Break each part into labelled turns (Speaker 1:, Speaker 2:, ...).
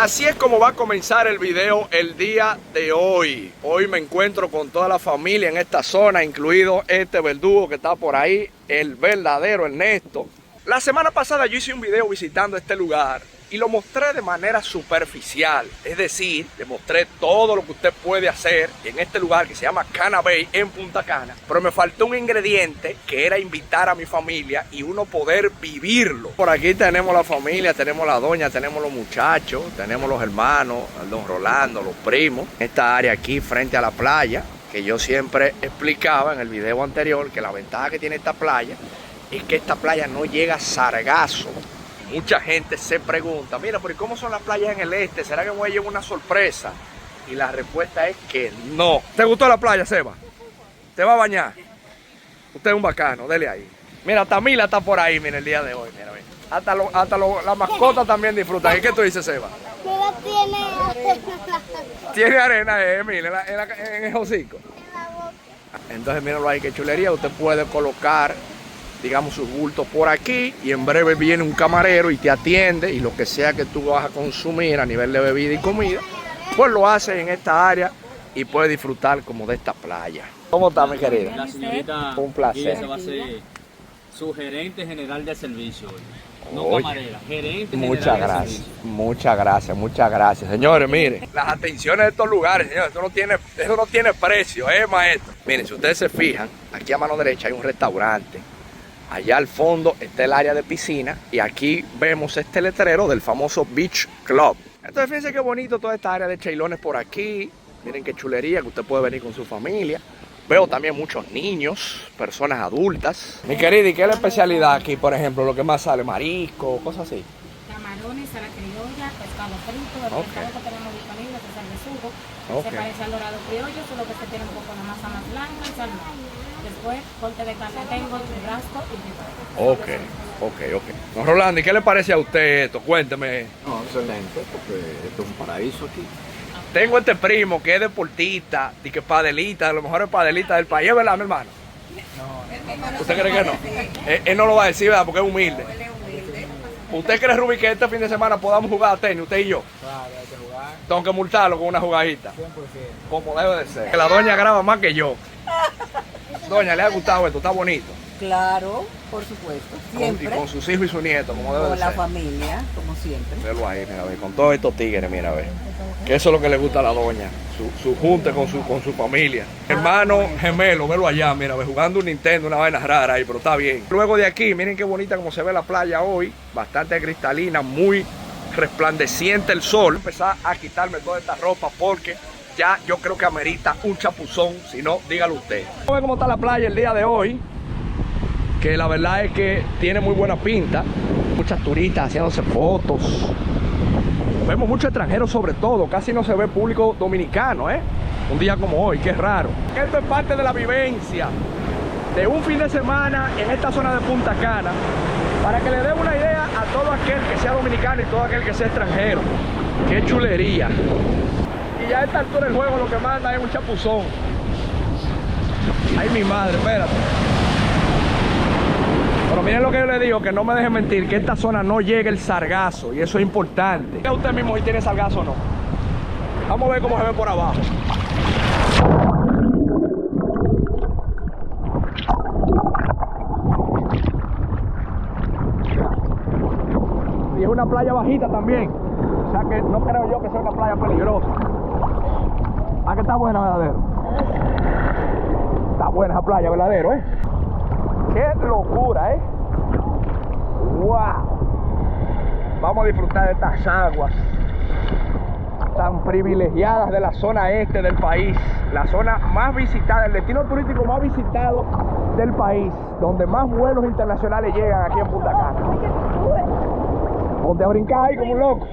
Speaker 1: Así es como va a comenzar el video el día de hoy. Hoy me encuentro con toda la familia en esta zona, incluido este verdugo que está por ahí, el verdadero Ernesto. La semana pasada yo hice un video visitando este lugar y lo mostré de manera superficial. Es decir, le mostré todo lo que usted puede hacer en este lugar que se llama Cana Bay en Punta Cana. Pero me faltó un ingrediente que era invitar a mi familia y uno poder vivirlo. Por aquí tenemos la familia, tenemos la doña, tenemos los muchachos, tenemos los hermanos, el don Rolando, los primos. Esta área aquí frente a la playa, que yo siempre explicaba en el video anterior que la ventaja que tiene esta playa es que esta playa no llega a sargazo. Mucha gente se pregunta, mira, pero ¿cómo son las playas en el este? ¿Será que me voy a llevar una sorpresa? Y la respuesta es que no. ¿Te gustó la playa, Seba? ¿Te va a bañar? Usted es un bacano, dele ahí. Mira, Tamila está por ahí, mira, el día de hoy. Mira, mira. Hasta las mascotas también disfrutan. ¿Y qué tú dices, Seba?
Speaker 2: Pero tiene arena.
Speaker 1: Tiene arena, mira, en el hocico.
Speaker 2: En la boca.
Speaker 1: Entonces, míralo ahí, qué chulería. Usted puede colocar, digamos, sus bultos por aquí y en breve viene un camarero y te atiende, y lo que sea que tú vas a consumir a nivel de bebida y comida, pues lo haces en esta área y puedes disfrutar como de esta playa. ¿Cómo está, mi querida?
Speaker 3: La señorita
Speaker 1: Un placer.
Speaker 3: se va a ser su gerente general de servicio hoy. No
Speaker 1: Oye,
Speaker 3: camarera, gerente
Speaker 1: muchas
Speaker 3: general de
Speaker 1: gracias,
Speaker 3: servicio.
Speaker 1: muchas gracias. Señores, miren, las atenciones de estos lugares, señores, eso no tiene precio, maestro. Miren, si ustedes se fijan, aquí a mano derecha hay un restaurante. Allá al fondo está el área de piscina y aquí vemos este letrero del famoso Beach Club. Entonces fíjense qué bonito toda esta área de chailones por aquí. Miren qué chulería que usted puede venir con su familia. Veo también muchos niños, personas adultas. Mi querida, ¿y qué es la especialidad aquí, por ejemplo? Lo que más sale, marisco, cosas así.
Speaker 4: Camarones a la criolla, pescado frito, el pescado que tenemos disponible, que es el besugo. Se parece al dorado criollo, solo que se tiene un poco de masa más blanca y salmón. Después, corte de carne tengo, churrasco y ribeye.
Speaker 1: Ok. Don Rolando, ¿y qué le parece a usted esto? Cuénteme.
Speaker 5: No, excelente, porque esto es un paraíso aquí.
Speaker 1: Tengo este primo que es deportista y que es padelita, de los mejores padelistas del país, ¿es verdad, mi hermano? No. ¿Usted cree que no? Él no lo va a decir, ¿verdad? Porque es humilde. ¿Usted cree, Rubí, que este fin de semana podamos jugar a tenis, usted y yo?
Speaker 5: Claro, hay que jugar.
Speaker 1: Tengo que multarlo con una jugadita.
Speaker 5: 100%.
Speaker 1: Como debe de ser. Que la doña graba más que yo. Doña, ¿le ha gustado esto? Está bonito.
Speaker 6: Claro, por supuesto, siempre.
Speaker 1: Y con sus hijos y sus nietos, como debe de
Speaker 6: Con
Speaker 1: ser.
Speaker 6: la familia, como siempre.
Speaker 1: Velo ahí, mira, ve, con todos estos tigres, mira, ve. Que eso es lo que le gusta a la doña, su junte con su familia. Hermano gemelo, velo allá, mira, ve, jugando un Nintendo, una vaina rara ahí, pero está bien. Luego de aquí, miren qué bonita como se ve la playa hoy, bastante cristalina, muy resplandeciente el sol. Voy a empezar a quitarme toda esta ropa porque ya yo creo que amerita un chapuzón, si no, dígalo usted. Vamos a ver cómo está la playa el día de hoy, que la verdad es que tiene muy buena pinta. Muchas turistas haciéndose fotos. Vemos muchos extranjeros sobre todo, casi no se ve público dominicano, un día como hoy, que es raro. Esto es parte de la vivencia de un fin de semana en esta zona de Punta Cana, para que le dé una idea a todo aquel que sea dominicano y todo aquel que sea extranjero. ¡Qué chulería! Y ya a esta altura del juego lo que manda es un chapuzón. Ay, mi madre, espérate. Pero miren lo que yo le digo, que no me dejen mentir, que esta zona no llega el sargazo, y eso es importante. Diga usted mismo si tiene sargazo o no. Vamos a ver cómo se ve por abajo. Y es una playa bajita también, o sea que no creo yo que sea una playa peligrosa. ¿Ah, que está buena, verdadero? Está buena esa playa, verdadero, ¡Qué locura, ¡Wow! Vamos a disfrutar de estas aguas tan privilegiadas de la zona este del país. La zona más visitada, el destino turístico más visitado del país, donde más vuelos internacionales llegan aquí en Punta Cana. Ponte a brincar ahí como un loco.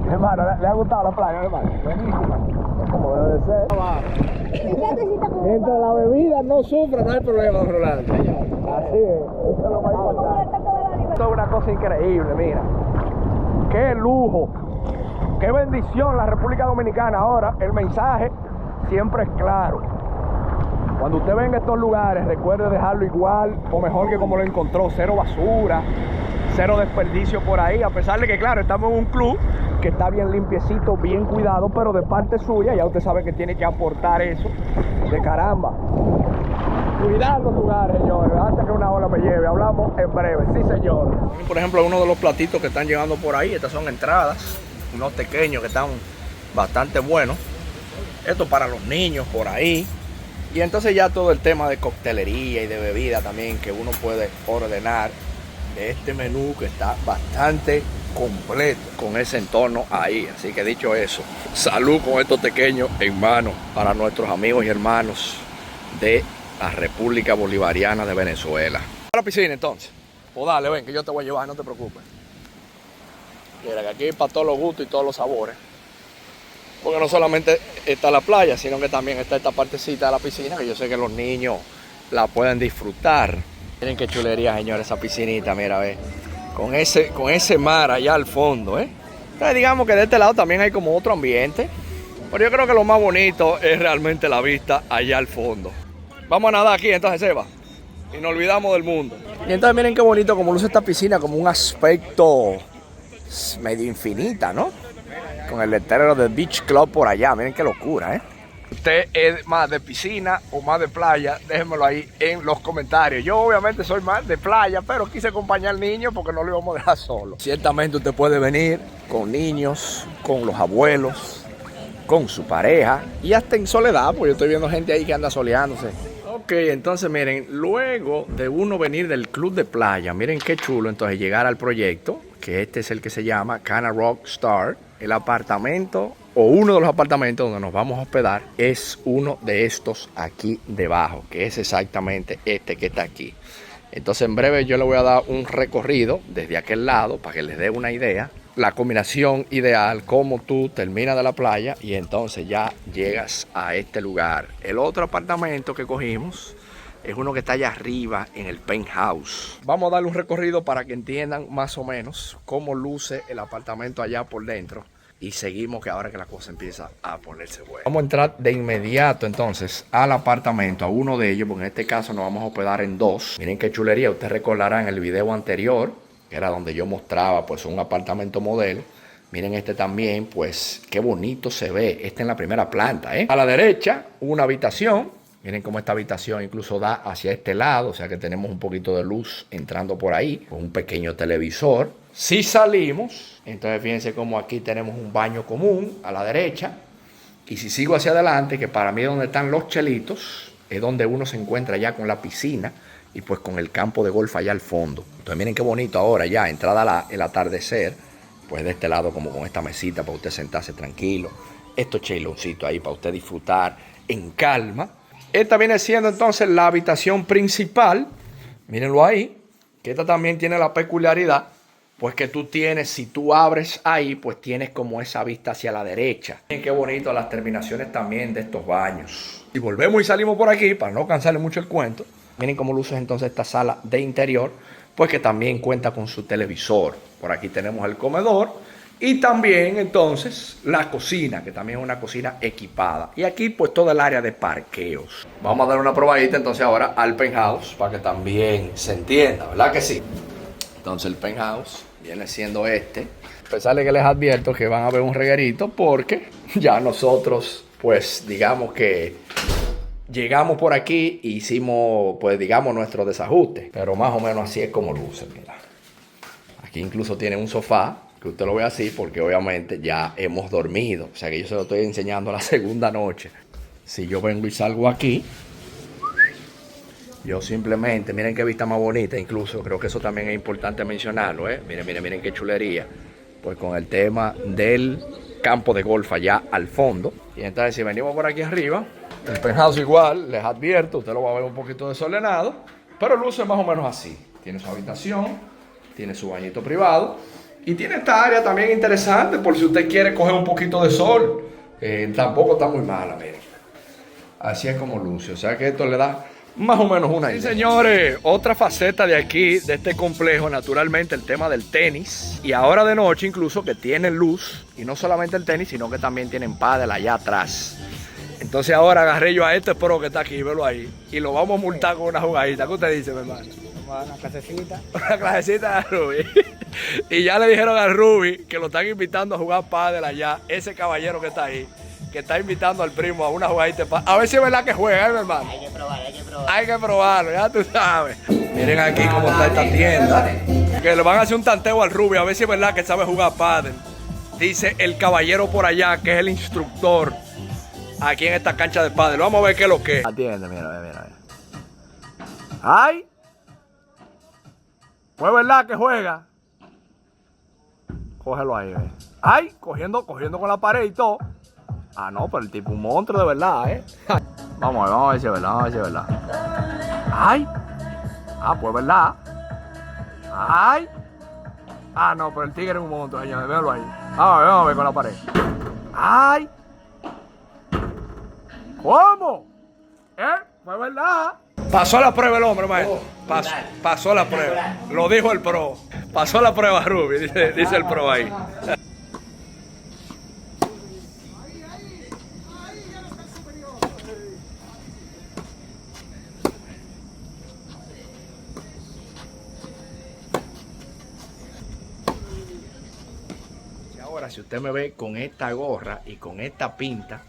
Speaker 1: Hermano, ¿le ha gustado la playa, hermano? Buenísima. Como debe de ser. Mientras la bebida no sufra, no hay problema, Rolando. Así es, eso es lo más importante. Esto es una cosa increíble, mira. Qué lujo, qué bendición la República Dominicana. Ahora, el mensaje siempre es claro. Cuando usted venga a estos lugares, recuerde dejarlo igual o mejor que como lo encontró. Cero basura, cero desperdicio por ahí, a pesar de que, claro, estamos en un club que está bien limpiecito, bien cuidado, pero de parte suya ya usted sabe que tiene que aportar eso de caramba. Cuidar los lugares, señores, hasta que una ola me lleve. Hablamos en breve, sí, señor. Por ejemplo, uno de los platitos que están llegando por ahí, estas son entradas, unos pequeños que están bastante buenos. Esto para los niños por ahí. Y entonces ya todo el tema de coctelería y de bebida también que uno puede ordenar de este menú que está bastante completo con ese entorno ahí. Así que dicho eso, salud con estos pequeños en mano para nuestros amigos y hermanos de la República Bolivariana de Venezuela. A la piscina entonces. Pues dale, ven que yo te voy a llevar, no te preocupes. Mira que aquí hay para todos los gustos y todos los sabores. Porque no solamente está la playa, sino que también está esta partecita de la piscina, que yo sé que los niños la pueden disfrutar. Miren qué chulería, señores, esa piscinita, mira, ve. Con ese mar allá al fondo, ¿eh? Entonces digamos que de este lado también hay como otro ambiente. Pero yo creo que lo más bonito es realmente la vista allá al fondo. Vamos a nadar aquí entonces, Seba. Y nos olvidamos del mundo. Y entonces miren qué bonito como luce esta piscina, como un aspecto medio infinita, ¿no? Con el letrero del Beach Club por allá. Miren qué locura, ¿eh? Usted es más de piscina o más de playa, déjenmelo ahí en los comentarios. Yo obviamente soy más de playa, pero quise acompañar al niño porque no lo íbamos a dejar solo. Ciertamente usted puede venir con niños, con los abuelos, con su pareja y hasta en soledad, porque yo estoy viendo gente ahí que anda soleándose. Ok, entonces miren, luego de uno venir del club de playa, miren qué chulo entonces llegar al proyecto, que este es el que se llama Cana Rock Star. El apartamento o uno de los apartamentos donde nos vamos a hospedar es uno de estos aquí debajo, que es exactamente este que está aquí. Entonces en breve yo le voy a dar un recorrido desde aquel lado para que les dé una idea. La combinación ideal, cómo tú terminas de la playa y entonces ya llegas a este lugar. El otro apartamento que cogimos es uno que está allá arriba en el penthouse. Vamos a darle un recorrido para que entiendan más o menos cómo luce el apartamento allá por dentro. Y seguimos que ahora que la cosa empieza a ponerse buena. Vamos a entrar de inmediato entonces al apartamento, a uno de ellos, porque en este caso nos vamos a hospedar en dos. Miren qué chulería, ustedes recordarán en el video anterior, que era donde yo mostraba pues un apartamento modelo. Miren este también, pues qué bonito se ve. Este en la primera planta, ¿eh? A la derecha, una habitación. Miren cómo esta habitación incluso da hacia este lado, o sea que tenemos un poquito de luz entrando por ahí, con un pequeño televisor. Si salimos, entonces fíjense cómo aquí tenemos un baño común a la derecha. Y si sigo hacia adelante, que para mí es donde están los chelitos, es donde uno se encuentra ya con la piscina y pues con el campo de golf allá al fondo. Entonces miren qué bonito ahora ya, entrada el atardecer, pues de este lado como con esta mesita para usted sentarse tranquilo. Estos cheloncitos ahí para usted disfrutar en calma. Esta viene siendo entonces la habitación principal. Mírenlo ahí, que esta también tiene la peculiaridad, pues que tú tienes, si tú abres ahí, pues tienes como esa vista hacia la derecha. Miren qué bonito las terminaciones también de estos baños. Y volvemos y salimos por aquí, para no cansarle mucho el cuento. Miren cómo luce entonces esta sala de interior, pues que también cuenta con su televisor. Por aquí tenemos el comedor. Y también entonces la cocina, que también es una cocina equipada. Y aquí pues todo el área de parqueos. Vamos a dar una probadita entonces ahora al penthouse para que también se entienda, ¿verdad que sí? Entonces el penthouse viene siendo este. A pesar de que les advierto que van a ver un reguerito porque ya nosotros pues digamos que llegamos por aquí e hicimos pues digamos nuestro desajuste. Pero más o menos así es como luce, mira. Aquí incluso tiene un sofá. Que usted lo ve así porque obviamente ya hemos dormido. O sea que yo se lo estoy enseñando la segunda noche. Si yo vengo y salgo aquí, yo simplemente, miren qué vista más bonita. Incluso creo que eso también es importante mencionarlo, ¿eh? Miren qué chulería. Pues con el tema del campo de golf allá al fondo. Y entonces si venimos por aquí arriba, el penthouse igual, les advierto, usted lo va a ver un poquito desordenado. Pero luce más o menos así. Tiene su habitación, tiene su bañito privado. Y tiene esta área también interesante por si usted quiere coger un poquito de sol. Tampoco está muy mala, miren. Así es como luce. O sea que esto le da más o menos una idea. Sí, señores, otra faceta de aquí, de este complejo, naturalmente el tema del tenis. Y ahora de noche incluso que tiene luz. Y no solamente el tenis, sino que también tienen pádel allá atrás. Entonces ahora agarré yo a este pro que está aquí, velo ahí. Y lo vamos a multar con una jugadita. ¿Qué usted dice, mi hermano?
Speaker 7: Una clasecita.
Speaker 1: Una clasecita de Ruby. Y ya le dijeron a Ruby que lo están invitando a jugar pádel allá. Ese caballero que está ahí, que está invitando al primo a una jugadita de pádel. A ver si es verdad que juega, mi hermano.
Speaker 7: Hay que probar, hay que probar.
Speaker 1: Hay que probarlo, ya tú sabes. Miren aquí cómo está esta tienda. Que le van a hacer un tanteo al Ruby a ver si es verdad que sabe jugar pádel. Dice el caballero por allá que es el instructor aquí en esta cancha de pádel. Vamos a ver qué es lo que es. Atiende, mira. ¡Ay! Pues verdad que juega. Cógelo ahí, ve. ¡Ay! Cogiendo con la pared y todo. Ah, no, pero el tipo un monstruo de verdad, ¿eh? Vamos a ver si es verdad, ¡Ay! Ah, pues verdad. ¡Ay! Ah, no, pero el tigre es un monstruo, señores. Véalo ahí. Vamos a ver con la pared. ¡Ay! ¿Cómo? Fue verdad. Pasó la prueba el hombre, maestro. Pasó la prueba. Lo dijo el pro. Pasó la prueba, Ruby, dice el pro ahí. Y ahora, si usted me ve con esta gorra y con esta pinta,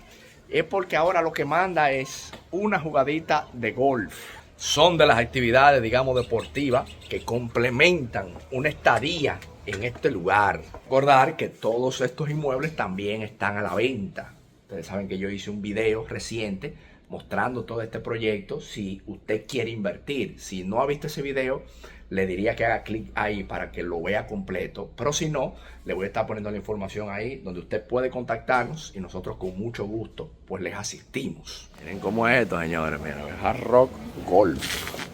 Speaker 1: es porque ahora lo que manda es una jugadita de golf. Son de las actividades, digamos, deportivas que complementan una estadía en este lugar. Recordar que todos estos inmuebles también están a la venta. Ustedes saben que yo hice un video reciente mostrando todo este proyecto. Si usted quiere invertir, si no ha visto ese video, le diría que haga clic ahí para que lo vea completo. Pero si no, le voy a estar poniendo la información ahí donde usted puede contactarnos y nosotros con mucho gusto pues les asistimos. Miren cómo es esto, señores. Miren, Hard Rock Golf.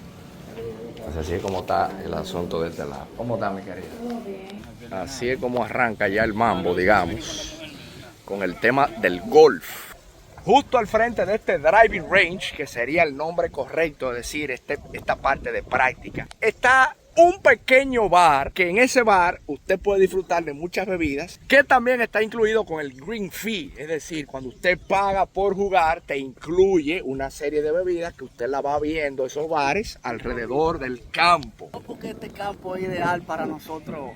Speaker 1: Así es como está el asunto de este lado. ¿Cómo está, mi querida? Así es como arranca ya el mambo, digamos, con el tema del golf. Justo al frente de este driving range, que sería el nombre correcto, es decir, esta parte de práctica, está un pequeño bar, que en ese bar usted puede disfrutar de muchas bebidas, que también está incluido con el green fee, es decir, cuando usted paga por jugar, te incluye una serie de bebidas que usted la va viendo, esos bares, alrededor del campo.
Speaker 7: Porque este campo es ideal para nosotros,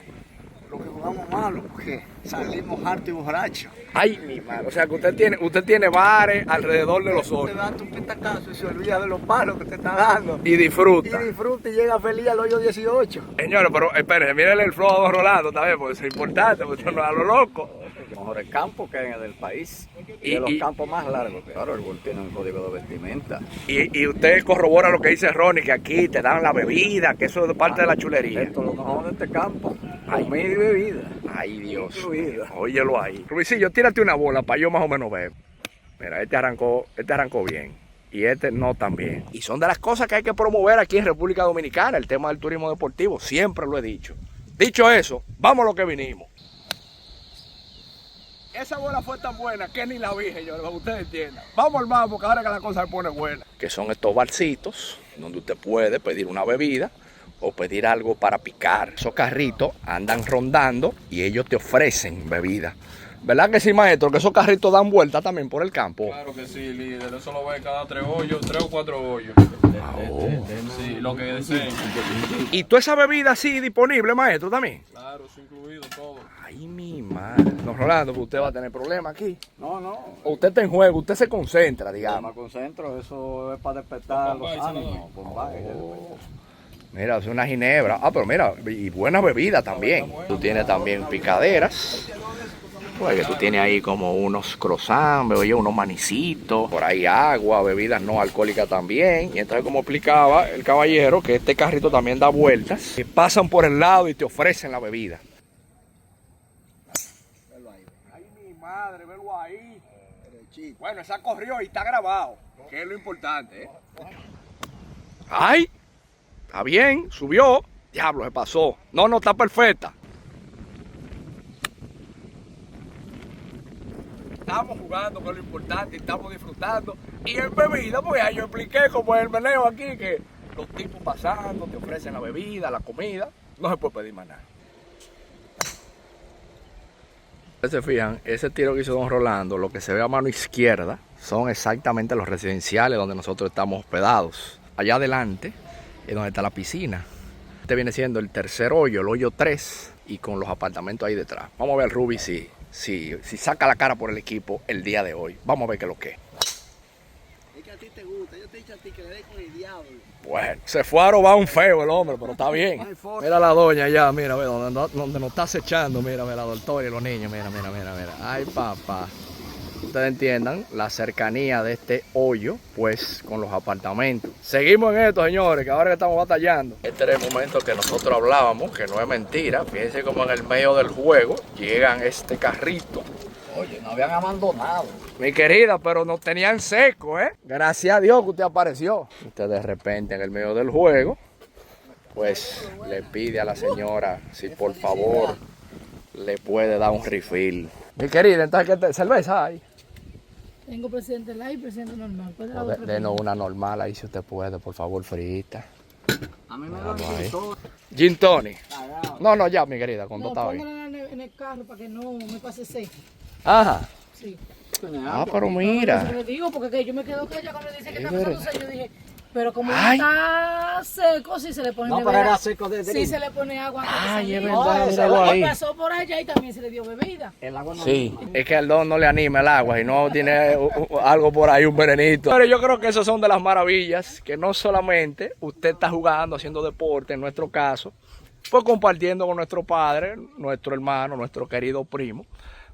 Speaker 7: los que jugamos malo, porque salimos hartos y borrachos.
Speaker 1: Ay, mi madre, o sea que usted tiene bares alrededor de los hoyos.
Speaker 7: Usted da tu pitacazo y se olvida de los palos que te está dando.
Speaker 1: Y disfruta.
Speaker 7: Y disfruta y llega feliz al hoyo 18.
Speaker 1: Señores, pero espérense, mírenle el flow a don Rolando también, porque eso es importante, porque eso no es a lo loco.
Speaker 5: Los mejores campos que hay en el país. Y de los campos más largos. Claro, el golf tiene un código de vestimenta.
Speaker 1: Y usted corrobora lo que dice Ronnie, que aquí te dan la bebida, que eso es parte de la chulería.
Speaker 5: Esto es lo mejor de este campo. Comida y bebida.
Speaker 1: Ay, Dios.
Speaker 5: Incluida.
Speaker 1: Óyelo ahí. Rubicillo, tírate una bola para yo más o menos ver. Mira, este arrancó bien. Y este no tan bien. Y son de las cosas que hay que promover aquí en República Dominicana, el tema del turismo deportivo. Siempre lo he dicho. Dicho eso, vamos a lo que vinimos. Esa bola fue tan buena que ni la vi, señores, para que ustedes entiendan. Vamos al mambo, que ahora que la cosa se pone buena. Que son estos barcitos donde usted puede pedir una bebida o pedir algo para picar. Esos carritos andan rondando y ellos te ofrecen bebida. ¿Verdad que sí, maestro? Que esos carritos dan vuelta también por el campo.
Speaker 8: Claro que sí, líder. Eso lo ve cada 3 o 4 hoyos. Sí, lo que deseen.
Speaker 1: ¿Y toda esa bebida así disponible, maestro, también?
Speaker 8: Claro, eso incluido todo.
Speaker 1: Ay, mi madre. Don Rolando, pues usted va a tener problemas aquí.
Speaker 5: No.
Speaker 1: O usted está en juego, usted se concentra, digamos.
Speaker 5: Me concentro, eso es para despertar los ánimos.
Speaker 1: Mira, es una ginebra. Ah, pero mira, y buena bebida también. Tú tienes también picaderas. Pues que tú tienes ahí como unos croissants, oye, unos manicitos, por ahí agua, bebidas no alcohólicas también. Y entonces, como explicaba el caballero, que este carrito también da vueltas, que pasan por el lado y te ofrecen la bebida. Ay, mi madre, velo ahí. Bueno, esa corrió y está grabado, que es lo importante, ¿eh? ¡Ay! Está bien, subió. Diablo, se pasó. No, está perfecta. Estamos jugando con lo importante, estamos disfrutando. Y en bebida, pues ya yo expliqué cómo es el meneo aquí, que los tipos pasando, te ofrecen la bebida, la comida. No se puede pedir más nada. Ustedes se fijan, ese tiro que hizo don Rolando, lo que se ve a mano izquierda, son exactamente los residenciales donde nosotros estamos hospedados. Allá adelante es donde está la piscina. Este viene siendo el tercer hoyo, el hoyo 3, y con los apartamentos ahí detrás. Vamos a ver Ruby si saca la cara por el equipo el día de hoy. Vamos a ver qué es lo que es.
Speaker 7: Es que a ti te gusta, yo te he dicho a ti que le des con el diablo.
Speaker 1: Bueno, se fue a robar un feo el hombre, pero está bien. Mira la doña allá, mira, ve, donde nos está acechando, mira, la doctora y los niños, mira. Ay, papá. Ustedes entiendan la cercanía de este hoyo, pues, con los apartamentos. Seguimos en esto, señores, que ahora que estamos batallando. Este era el momento que nosotros hablábamos, que no es mentira. Fíjense cómo en el medio del juego llegan este carrito.
Speaker 5: Oye, no habían abandonado.
Speaker 1: Mi querida, pero nos tenían seco, ¿eh? Gracias a Dios que usted apareció. Usted de repente en el medio del juego, pues le pide a la señora si por favor le puede dar un refill. Mi querida, entonces, ¿qué cerveza hay?
Speaker 9: Tengo presidente light y presidente normal.
Speaker 1: Denos una normal ahí si usted puede, por favor, frita.
Speaker 7: A mí me lo han todo.
Speaker 1: Gin tonic. No, ya, mi querida, con todo está bien.
Speaker 9: Póngala en el carro para que no me pase seco.
Speaker 1: Ajá.
Speaker 9: Sí.
Speaker 1: Pero mira.
Speaker 9: Yo le digo, porque yo me quedo callada cuando dice que está
Speaker 1: verdad.
Speaker 9: pasándose. Yo dije, pero como
Speaker 1: Ay.
Speaker 9: está seco, si se le pone
Speaker 7: No, pero era seco de
Speaker 9: sí
Speaker 7: drink.
Speaker 9: se le pone agua.
Speaker 1: Ay, es
Speaker 9: No,
Speaker 1: verdad,
Speaker 9: ese
Speaker 1: míralo ahí.
Speaker 9: pasó por allá y también se le dio bebida.
Speaker 7: El agua no.
Speaker 1: Sí, es que al don no le anima el agua y no tiene algo por ahí, un venenito. Pero yo creo que esas son de las maravillas, que no solamente usted está jugando, haciendo deporte, en nuestro caso, pues compartiendo con nuestro padre, nuestro hermano, nuestro querido primo,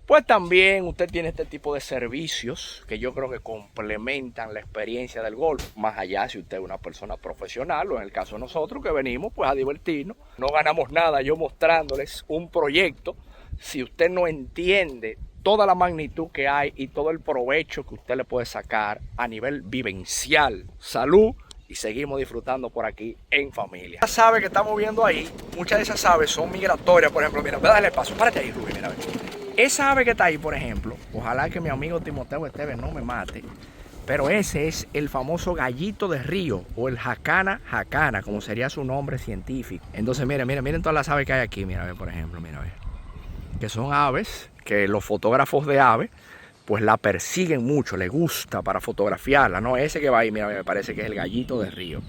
Speaker 1: pues también usted tiene este tipo de servicios que yo creo que complementan la experiencia del golf. Más allá si usted es una persona profesional o en el caso de nosotros que venimos pues a divertirnos. No ganamos nada yo mostrándoles un proyecto si usted no entiende toda la magnitud que hay y todo el provecho que usted le puede sacar a nivel vivencial. Salud. Y seguimos disfrutando por aquí en familia. Las aves que estamos viendo ahí, muchas de esas aves son migratorias. Por ejemplo, mira, voy a darle paso. Párate ahí, Rubí, mira. Esa ave que está ahí, por ejemplo, ojalá que mi amigo Timoteo Esteves no me mate, pero ese es el famoso gallito de río o el jacana jacana, como sería su nombre científico. Entonces, miren todas las aves que hay aquí. Mira, por ejemplo, que son aves que los fotógrafos de aves pues la persiguen mucho, le gusta para fotografiarla, ¿no? Ese que va ahí, mira, me parece que es el gallito de río.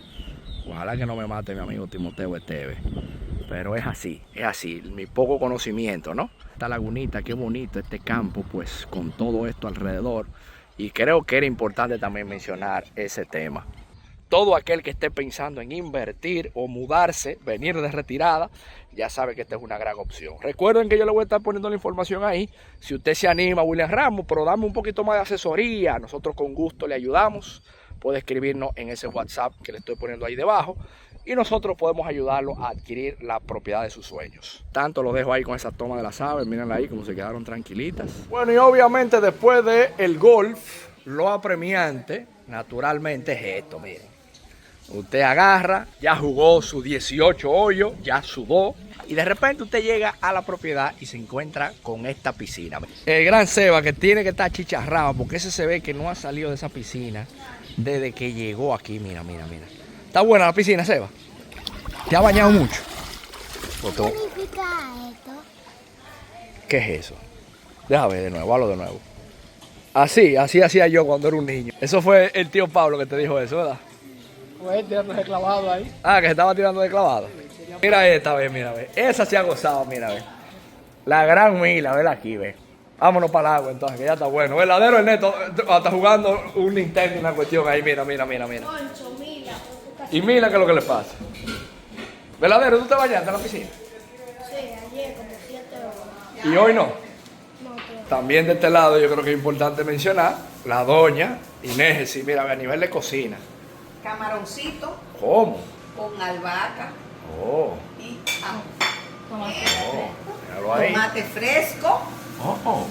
Speaker 1: Ojalá que no me mate mi amigo Timoteo Esteves. Pero es así, mi poco conocimiento, ¿no? Esta lagunita, qué bonito este campo, pues con todo esto alrededor. Y creo que era importante también mencionar ese tema. Todo aquel que esté pensando en invertir o mudarse, venir de retirada, ya sabe que esta es una gran opción. Recuerden que yo le voy a estar poniendo la información ahí. Si usted se anima, William Ramos, pero dame un poquito más de asesoría. Nosotros con gusto le ayudamos. Puede escribirnos en ese WhatsApp que le estoy poniendo ahí debajo. Y nosotros podemos ayudarlo a adquirir la propiedad de sus sueños. Tanto lo dejo ahí con esa toma de las aves. Mírenla ahí como se quedaron tranquilitas. Bueno, y obviamente después del golf, lo apremiante, naturalmente es esto, miren. Usted agarra, ya jugó sus 18 hoyos, ya sudó. Y de repente usted llega a la propiedad y se encuentra con esta piscina. El gran Seba que tiene que estar chicharrado porque ese se ve que no ha salido de esa piscina desde que llegó aquí. Mira. ¿Está buena la piscina, Seba? ¿Te ha bañado mucho?
Speaker 2: ¿Qué significa esto?
Speaker 1: ¿Qué es eso? Déjame ver de nuevo, hazlo de nuevo. Así hacía yo cuando era un niño. Eso fue el tío Pablo que te dijo eso, ¿verdad?
Speaker 6: Pues tirando de clavado ahí.
Speaker 1: Ah, que se estaba tirando de clavado. Mira esta vez, mira, ve. Esa se ha gozado, mira, ve. La gran Mila, vela aquí, ve. Vámonos para el agua entonces, que ya está bueno. Verdadero Ernesto está jugando un Nintendo, una cuestión ahí, mira. ¿Y Mila qué es lo que le pasa? Verdadero, ¿tú te bañaste en la piscina?
Speaker 2: Sí, ayer como 7 horas.
Speaker 1: ¿Y hoy no?
Speaker 2: No, pero
Speaker 1: También de este lado yo creo que es importante mencionar la doña Inés, sí, mira, a nivel de cocina.
Speaker 6: Camaroncito
Speaker 1: ¿Cómo?
Speaker 6: con albahaca
Speaker 1: Oh,
Speaker 6: y
Speaker 1: míralo ahí.
Speaker 6: tomate fresco.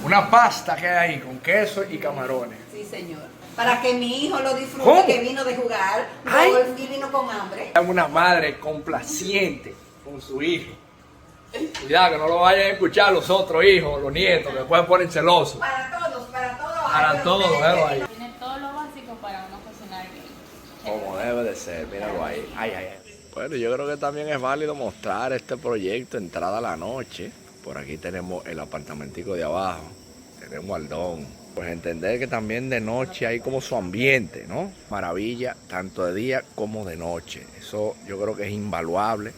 Speaker 1: Una pasta que hay ahí con queso y camarones.
Speaker 6: Sí, señor. Para que mi hijo lo disfrute,
Speaker 1: ¿Cómo?
Speaker 6: que vino de jugar
Speaker 1: Ay.
Speaker 6: golf y vino con hambre.
Speaker 1: Es una madre complaciente con su hijo. Cuidado que no lo vayan a escuchar los otros hijos, los nietos, que después ponen celosos.
Speaker 6: Para todos.
Speaker 1: Para todos, véalo ahí.
Speaker 4: Tiene todo lo básico para uno cocinar bien.
Speaker 1: Como debe de ser, míralo ahí. Ay. Bueno, yo creo que también es válido mostrar este proyecto entrada a la noche. Por aquí tenemos el apartamentico de abajo. Tenemos al don. Pues entender que también de noche hay como su ambiente, ¿no? Maravilla, tanto de día como de noche. Eso yo creo que es invaluable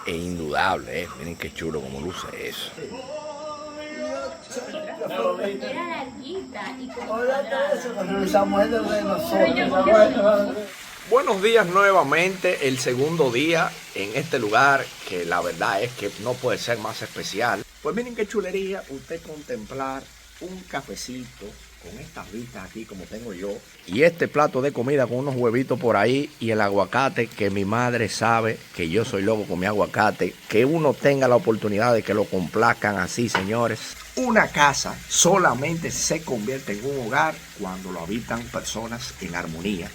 Speaker 1: es indudable, ¿eh? Miren qué chulo como luce eso. Buenos días nuevamente, el segundo día en este lugar que la verdad es que no puede ser más especial. Pues miren qué chulería usted contemplar un cafecito con estas vistas aquí como tengo yo y este plato de comida con unos huevitos por ahí y el aguacate que mi madre sabe que yo soy loco con mi aguacate, que uno tenga la oportunidad de que lo complazcan así, señores. Una casa solamente se convierte en un hogar cuando lo habitan personas en armonía.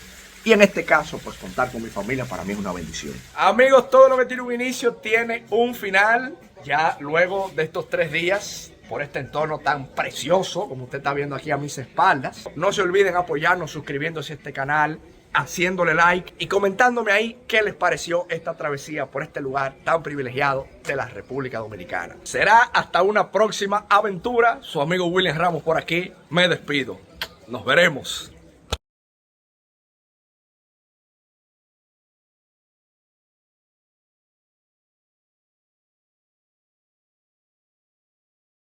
Speaker 1: Y en este caso, pues contar con mi familia para mí es una bendición. Amigos, todo lo que tiene un inicio tiene un final. Ya luego de estos 3 días, por este entorno tan precioso, como usted está viendo aquí a mis espaldas. No se olviden apoyarnos suscribiéndose a este canal, haciéndole like y comentándome ahí qué les pareció esta travesía por este lugar tan privilegiado de la República Dominicana. Será hasta una próxima aventura. Su amigo William Ramos por aquí. Me despido. Nos veremos.